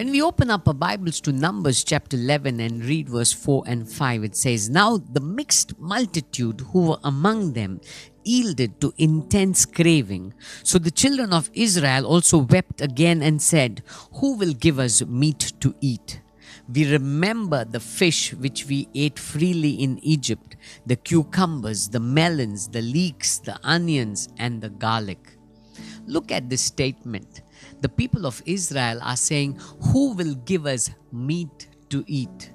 When we open up our Bibles to Numbers chapter 11 and read verse 4 and 5, it says, "Now the mixed multitude who were among them yielded to intense craving. So the children of Israel also wept again and said, 'Who will give us meat to eat?' We remember the fish which we ate freely in Egypt, the cucumbers, the melons, the leeks, the onions, and the garlic." Look at this statement. The people of Israel are saying, "Who will give us meat to eat?"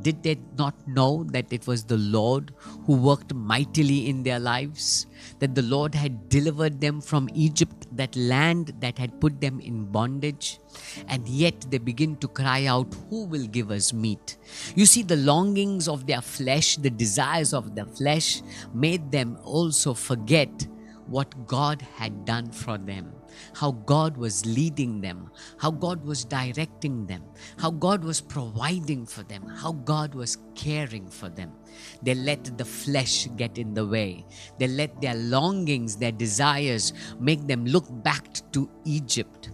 Did they not know that it was the Lord who worked mightily in their lives? That the Lord had delivered them from Egypt, that land that had put them in bondage? And yet they begin to cry out, "Who will give us meat?" You see, the longings of their flesh, the desires of their flesh made them also forget what God had done for them, how God was leading them, how God was directing them, how God was providing for them, how God was caring for them. They let the flesh get in the way. They let their longings, their desires make them look back to Egypt.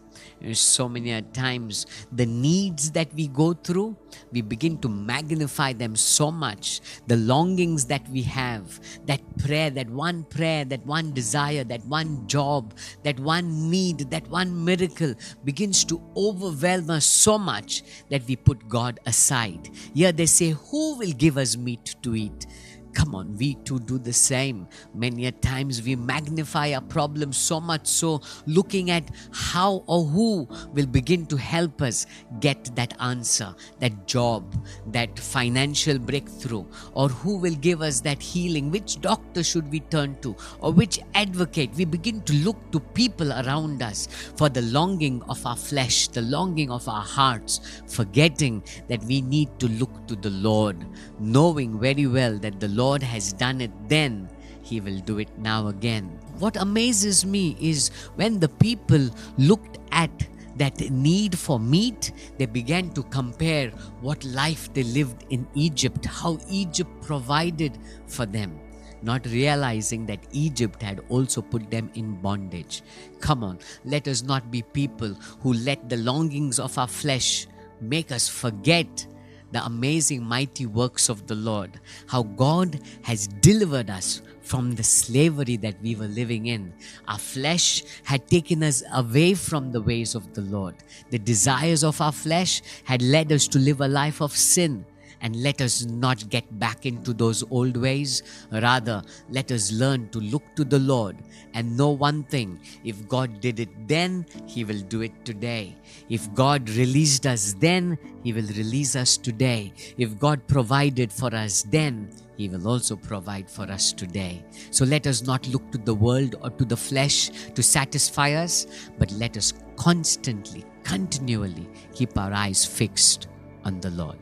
So many times the needs that we go through, we begin to magnify them so much. The longings that we have, that prayer, that one desire, that one job, that one need, that one miracle begins to overwhelm us so much that we put God aside. Here they say, "Who will give us meat to eat?" Come on, we too do the same. Many a times we magnify our problems so much so, looking at how or who will begin to help us get that answer, that job, that financial breakthrough, or who will give us that healing, which doctor should we turn to, or which advocate. We begin to look to people around us for the longing of our flesh, the longing of our hearts, forgetting that we need to look to the Lord, knowing very well that the Lord has done it then, He will do it now again. What amazes me is when the people looked at that need for meat, they began to compare what life they lived in Egypt, how Egypt provided for them, not realizing that Egypt had also put them in bondage. Come on, let us not be people who let the longings of our flesh make us forget the amazing mighty works of the Lord, how God has delivered us from the slavery that we were living in. Our flesh had taken us away from the ways of the Lord. The desires of our flesh had led us to live a life of sin. And let us not get back into those old ways. Rather, let us learn to look to the Lord and know one thing: if God did it then, He will do it today. If God released us then, He will release us today. If God provided for us then, He will also provide for us today. So let us not look to the world or to the flesh to satisfy us, but let us constantly, continually keep our eyes fixed on the Lord.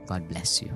God bless you.